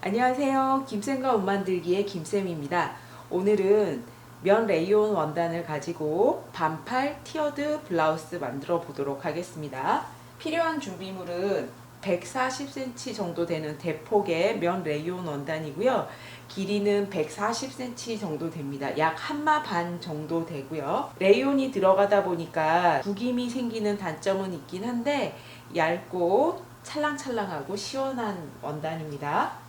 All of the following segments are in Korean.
안녕하세요. 김쌤과 옷 만들기의 김쌤입니다. 오늘은 면 레이온 원단을 가지고 반팔 티어드 블라우스 만들어 보도록 하겠습니다. 필요한 준비물은 140cm 정도 되는 대폭의 면 레이온 원단이고요. 길이는 140cm 정도 됩니다. 약 한마 반 정도 되고요. 레이온이 들어가다 보니까 구김이 생기는 단점은 있긴 한데 얇고 찰랑찰랑하고 시원한 원단입니다.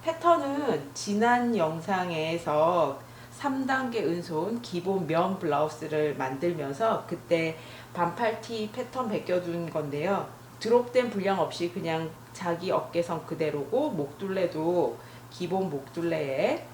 패턴은 지난 영상에서 3단계 은손 기본 면 블라우스를 만들면서 그때 반팔티 패턴 베껴둔 건데요. 드롭된 분량 없이 그냥 자기 어깨선 그대로고, 목둘레도 기본 목둘레에,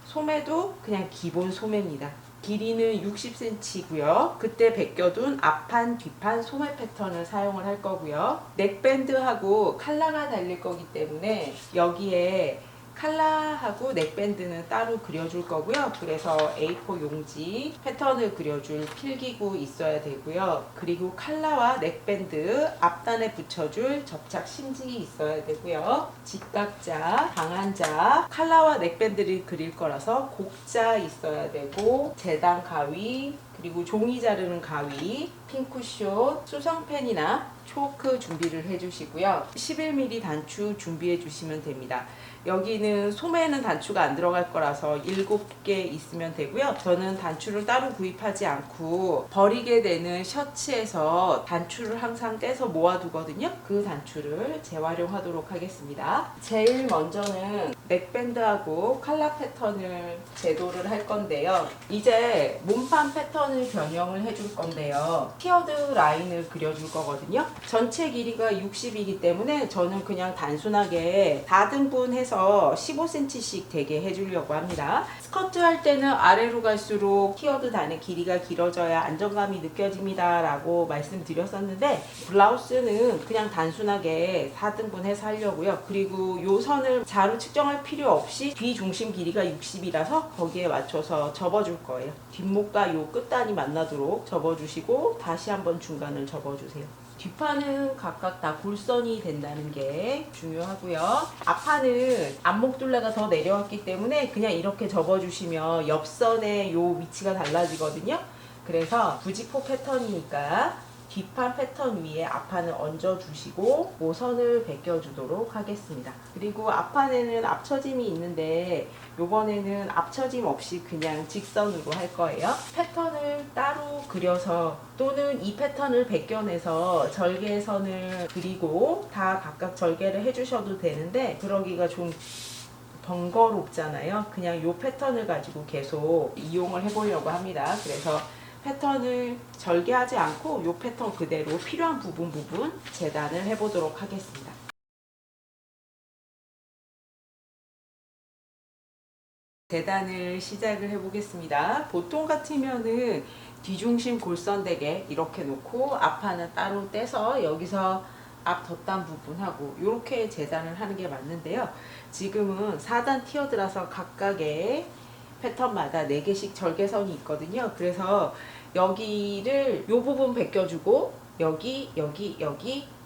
소매도 그냥 기본 소매입니다. 길이는 60cm고요. 그때 베껴둔 앞판, 뒷판 소매 패턴을 사용을 할 거고요. 넥밴드하고 칼라가 달릴 거기 때문에 여기에 칼라하고 넥밴드는 따로 그려줄 거고요. 그래서 A4 용지 패턴을 그려줄 필기구 있어야 되고요. 그리고 칼라와 넥밴드 앞단에 붙여줄 접착 심지 있어야 되고요. 직각자, 방한자, 칼라와 넥밴드를 그릴 거라서 곡자 있어야 되고, 재단 가위, 그리고 종이 자르는 가위, 핑크쇼, 수성펜이나 초크 준비를 해주시고요. 11mm 단추 준비해 주시면 됩니다. 여기는 소매는 단추가 안 들어갈 거라서 7개 있으면 되고요. 저는 단추를 따로 구입하지 않고 버리게 되는 셔츠에서 단추를 항상 떼서 모아두거든요. 그 단추를 재활용하도록 하겠습니다. 제일 먼저는 넥밴드하고 칼라 패턴을 제도를 할 건데요. 이제 몸판 패턴을 변형을 해줄 건데요. 티어드 라인을 그려줄 거거든요. 전체 길이가 60이기 때문에 저는 그냥 단순하게 4등분 해서 15cm씩 되게 해주려고 합니다. 스커트 할 때는 아래로 갈수록 티어드 단의 길이가 길어져야 안정감이 느껴집니다 라고 말씀드렸었는데, 블라우스는 그냥 단순하게 4등분 해서 하려고요. 그리고 요 선을 자로 측정할 필요 없이 뒤 중심 길이가 60이라서 거기에 맞춰서 접어줄 거예요. 뒷목과 요 끝단이 만나도록 접어주시고 다시 한번 중간을 접어주세요. 뒷판은 각각 다 골선이 된다는 게 중요하고요. 앞판은 앞목둘레가 더 내려왔기 때문에 그냥 이렇게 접어주시면 옆선의 요 위치가 달라지거든요. 그래서 부직포 패턴이니까 뒷판 패턴 위에 앞판을 얹어주시고 모선을 베껴주도록 하겠습니다. 그리고 앞판에는 앞처짐이 있는데 요번에는 앞처짐 없이 그냥 직선으로 할 거예요. 패턴을 따로 그려서 또는 이 패턴을 베껴내서 절개선을 그리고 다 각각 절개를 해주셔도 되는데, 그러기가 좀 번거롭잖아요. 그냥 요 패턴을 가지고 계속 이용을 해보려고 합니다. 그래서 패턴을 절개하지 않고 이 패턴 그대로 필요한 부분 재단을 해보도록 하겠습니다. 재단을 시작을 해보겠습니다. 보통 같으면은 뒤중심 골선되게 이렇게 놓고 앞판은 따로 떼서 여기서 앞 덧단 부분하고 이렇게 재단을 하는 게 맞는데요. 지금은 4단 티어드라서 각각의 패턴마다 4개씩 절개선이 있거든요. 그래서 여기를 요 부분 베껴주고 여기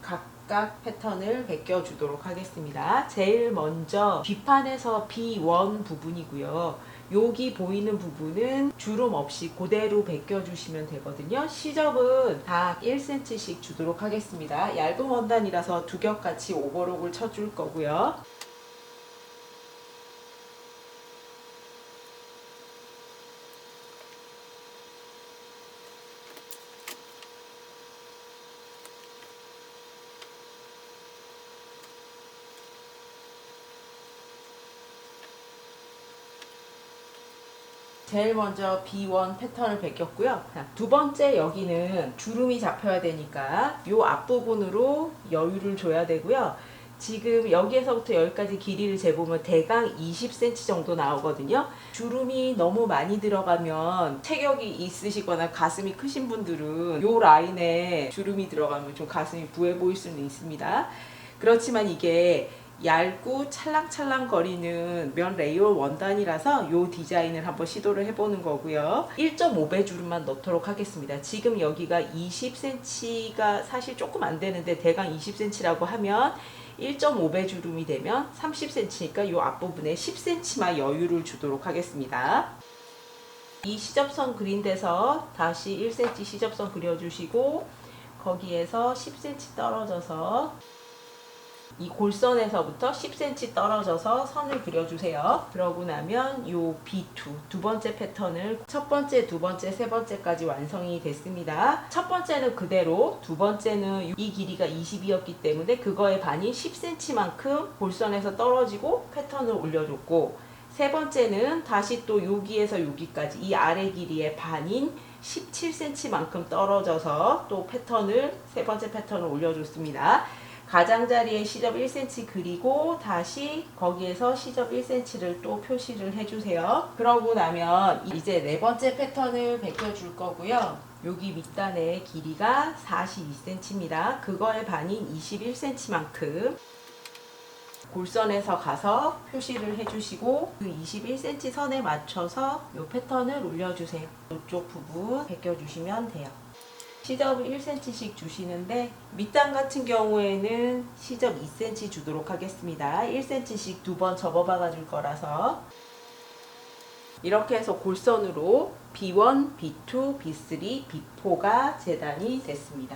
각각 패턴을 베껴주도록 하겠습니다. 제일 먼저 뒷판에서 B1 부분이고요. 여기 보이는 부분은 주름 없이 그대로 베껴주시면 되거든요. 시접은 다 1cm씩 주도록 하겠습니다. 얇은 원단이라서 두 겹같이 오버록을 쳐줄 거고요. 제일 먼저 B1 패턴을 베꼈고요. 두 번째 여기는 주름이 잡혀야 되니까 이 앞부분으로 여유를 줘야 되고요. 지금 여기에서부터 여기까지 길이를 재보면 대강 20cm 정도 나오거든요. 주름이 너무 많이 들어가면 체격이 있으시거나 가슴이 크신 분들은 이 라인에 주름이 들어가면 좀 가슴이 부해 보일 수는 있습니다. 그렇지만 이게 얇고 찰랑찰랑 거리는 면 레이온 원단이라서 이 디자인을 한번 시도를 해보는 거고요. 1.5배 주름만 넣도록 하겠습니다. 지금 여기가 20cm가 사실 조금 안 되는데 대강 20cm라고 하면 1.5배 주름이 되면 30cm니까 이 앞부분에 10cm만 여유를 주도록 하겠습니다. 이 시접선 그린 데서 다시 1cm 시접선 그려주시고 거기에서 10cm 떨어져서 이 골선에서부터 10cm 떨어져서 선을 그려주세요. 그러고 나면 요 B2 두 번째 패턴을 첫 번째, 두 번째, 세 번째까지 완성이 됐습니다. 첫 번째는 그대로, 두 번째는 이 길이가 20이었기 때문에 그거의 반인 10cm만큼 골선에서 떨어지고 패턴을 올려줬고, 세 번째는 다시 또 여기에서 여기까지 이 아래 길이의 반인 17cm만큼 떨어져서 또 패턴을, 세 번째 패턴을 올려줬습니다. 가장자리에 시접 1cm 그리고 다시 거기에서 시접 1cm를 또 표시를 해주세요. 그러고 나면 이제 네 번째 패턴을 베껴줄 거고요. 여기 밑단의 길이가 42cm입니다. 그거의 반인 21cm만큼 골선에서 가서 표시를 해주시고 그 21cm 선에 맞춰서 이 패턴을 올려주세요. 이쪽 부분 베껴주시면 돼요. 시접을 1cm씩 주시는데 밑단 같은 경우에는 시접 2cm 주도록 하겠습니다. 1cm씩 두 번 접어박아 줄 거라서 이렇게 해서 골선으로 B1, B2, B3, B4가 재단이 됐습니다.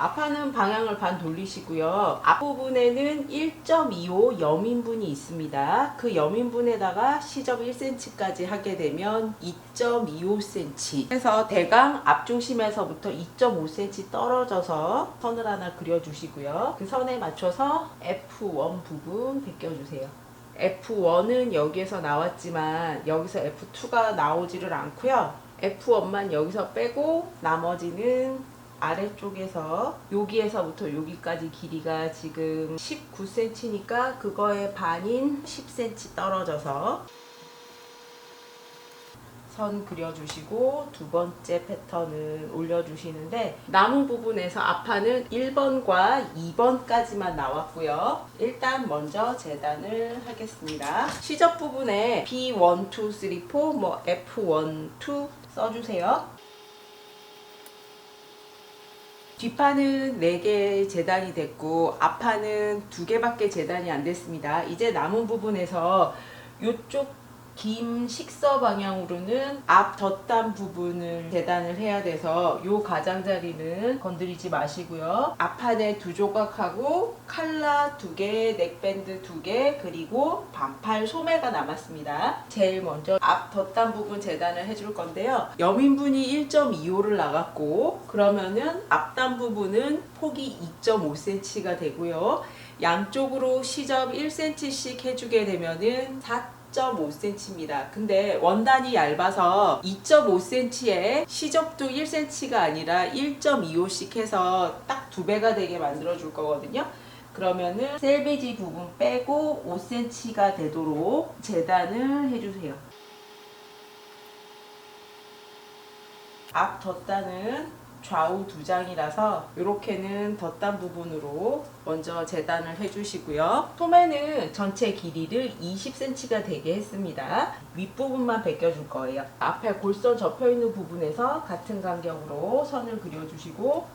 앞판은 방향을 반 돌리시고요. 앞부분에는 1.25 여민분이 있습니다. 그 여민분에다가 시접 1cm까지 하게 되면 2.25cm 해서 대강 앞중심에서부터 2.5cm 떨어져서 선을 하나 그려주시고요. 그 선에 맞춰서 F1 부분 베껴주세요. F1은 여기에서 나왔지만 여기서 F2가 나오지를 않고요. F1만 여기서 빼고 나머지는 아래쪽에서 여기에서부터 여기까지 길이가 지금 19cm니까 그거의 반인 10cm 떨어져서 선 그려주시고 두 번째 패턴을 올려주시는데 남은 부분에서 앞판은 1번과 2번까지만 나왔고요. 일단 먼저 재단을 하겠습니다. 시접 부분에 B1, 2, 3, 4, 뭐 F1, 2 써주세요. 뒷판은 4개 재단이 됐고 앞판은 2개밖에 재단이 안 됐습니다. 이제 남은 부분에서 이쪽 긴 식서 방향으로는 앞 덧단 부분을 재단을 해야 돼서 요 가장자리는 건드리지 마시고요. 앞판에 2조각하고 칼라 2개, 넥밴드 2개, 그리고 반팔 소매가 남았습니다. 제일 먼저 앞 덧단 부분 재단을 해줄 건데요. 여민분이 1.25를 나갔고 그러면은 앞단 부분은 폭이 2.5cm가 되고요. 양쪽으로 시접 1cm씩 해주게 되면은 4.5cm입니다. 근데 원단이 얇아서 2.5cm에 시접도 1cm가 아니라 1.25씩 해서 딱 2배가 되게 만들어 줄 거거든요. 그러면은 셀베지 부분 빼고 5cm가 되도록 재단을 해주세요. 앞 덧단은 좌우 2장이라서 이렇게는 덧단 부분으로 먼저 재단을 해주시고요. 소매는 전체 길이를 20cm가 되게 했습니다. 윗부분만 베껴줄 거예요. 앞에 골선 접혀있는 부분에서 같은 간격으로 선을 그려주시고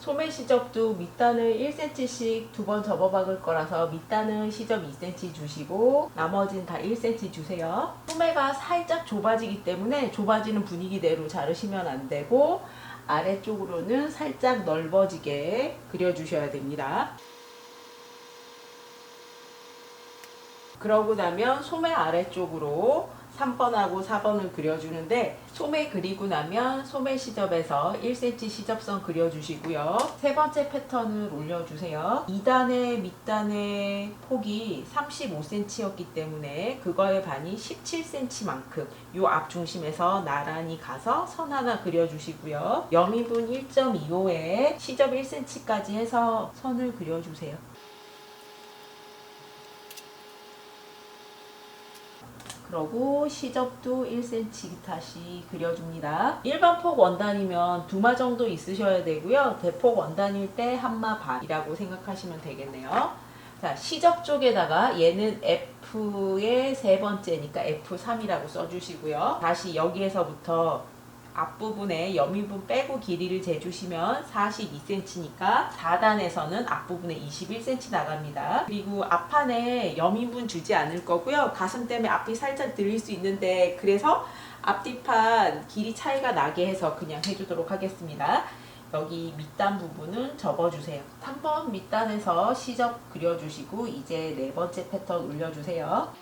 소매 시접도 밑단을 1cm씩 2번 접어박을 거라서 밑단은 시접 2cm 주시고 나머지는 다 1cm 주세요. 소매가 살짝 좁아지기 때문에 좁아지는 분위기대로 자르시면 안 되고 아래쪽으로는 살짝 넓어지게 그려주셔야 됩니다. 그러고 나면 소매 아래쪽으로 3번하고 4번을 그려주는데 소매 그리고 나면 소매 시접에서 1cm 시접선 그려주시고요. 세 번째 패턴을 올려주세요. 2단의 밑단의 폭이 35cm였기 때문에 그거의 반이 17cm만큼 이 앞중심에서 나란히 가서 선 하나 그려주시고요. 여미분 1.25에 시접 1cm까지 해서 선을 그려주세요. 그러고 시접도 1cm 다시 그려줍니다. 일반 폭 원단이면 2마 정도 있으셔야 되고요. 대폭 원단일 때 1마 반이라고 생각하시면 되겠네요. 자, 시접 쪽에다가 얘는 F의 세 번째니까 F3이라고 써주시고요. 다시 여기에서부터 앞부분에 여민분 빼고 길이를 재주시면 42cm니까 4단에서는 앞부분에 21cm 나갑니다. 그리고 앞판에 여민분 주지 않을 거고요. 가슴 때문에 앞이 살짝 들릴 수 있는데 그래서 앞뒤판 길이 차이가 나게 해서 그냥 해주도록 하겠습니다. 여기 밑단 부분은 접어주세요. 3번 밑단에서 시접 그려주시고 이제 네 번째 패턴 올려주세요.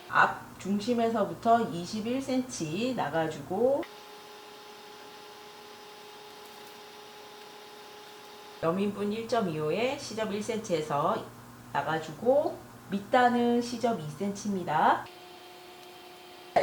앞 중심에서부터 21cm 나가주고 여민분 1.25에 시접 1cm에서 나가주고 밑단은 시접 2cm입니다.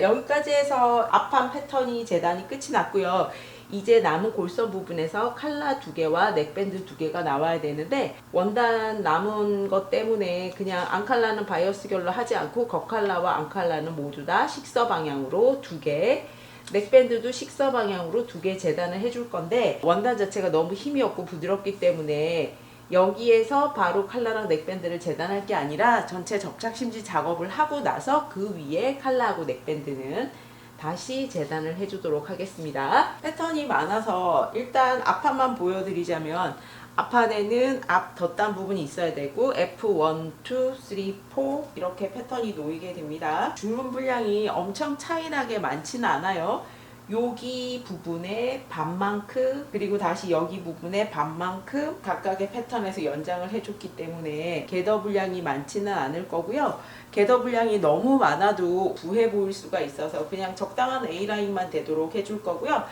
여기까지 해서 앞판 패턴이 재단이 끝이 났고요. 이제 남은 골선 부분에서 칼라 2개와 넥밴드 2개가 나와야 되는데 원단 남은 것 때문에 그냥 앙칼라는 바이어스 결로 하지 않고 겉칼라와 앙칼라는 모두 다 식서 방향으로 2개, 넥밴드도 식서 방향으로 2개 재단을 해줄 건데 원단 자체가 너무 힘이 없고 부드럽기 때문에 여기에서 바로 칼라랑 넥밴드를 재단할 게 아니라 전체 접착심지 작업을 하고 나서 그 위에 칼라하고 넥밴드는 다시 재단을 해주도록 하겠습니다. 패턴이 많아서 일단 앞판만 보여드리자면 앞판에는 앞 덧단 부분이 있어야 되고 F1, 2, 3, 4 이렇게 패턴이 놓이게 됩니다. 주문 분량이 엄청 차이나게 많지는 않아요. 여기 부분에 반만큼 그리고 다시 여기 부분에 반만큼 각각의 패턴에서 연장을 해줬기 때문에 궤도 분량이 많지는 않을 거고요. 궤도 분량이 너무 많아도 부해 보일 수가 있어서 그냥 적당한 A라인만 되도록 해줄 거고요.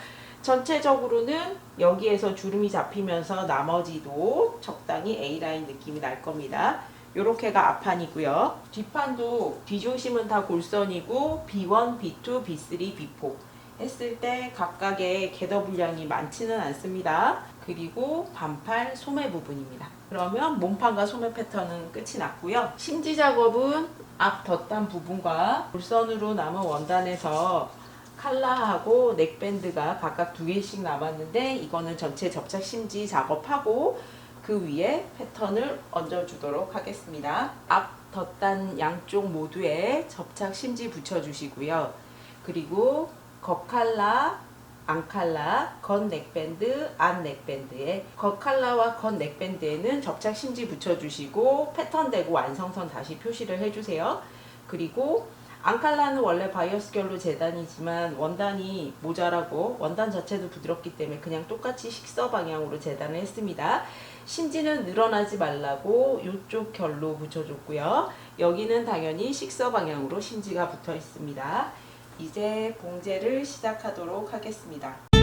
전체적으로는 여기에서 주름이 잡히면서 나머지도 적당히 A라인 느낌이 날 겁니다. 요렇게가 앞판이고요. 뒷판도 뒤중심은 다 골선이고 B1, B2, B3, B4 했을 때 각각의 궤도 분량이 많지는 않습니다. 그리고 반팔 소매 부분입니다. 그러면 몸판과 소매 패턴은 끝이 났고요. 심지 작업은 앞 덧단 부분과 골선으로 남은 원단에서 칼라하고 넥밴드가 각각 2개씩 남았는데 이거는 전체 접착 심지 작업하고 그 위에 패턴을 얹어주도록 하겠습니다. 앞 덧단 양쪽 모두에 접착 심지 붙여주시고요. 그리고 겉칼라, 안칼라, 겉 넥밴드, 안 넥밴드에 겉칼라와 겉 넥밴드에는 접착 심지 붙여주시고 패턴 대고 완성선 다시 표시를 해주세요. 그리고 앙칼라는 원래 바이어스 결로 재단이지만 원단이 모자라고 원단 자체도 부드럽기 때문에 그냥 똑같이 식서 방향으로 재단을 했습니다. 심지는 늘어나지 말라고 이쪽 결로 붙여줬고요. 여기는 당연히 식서 방향으로 심지가 붙어 있습니다. 이제 봉제를 시작하도록 하겠습니다.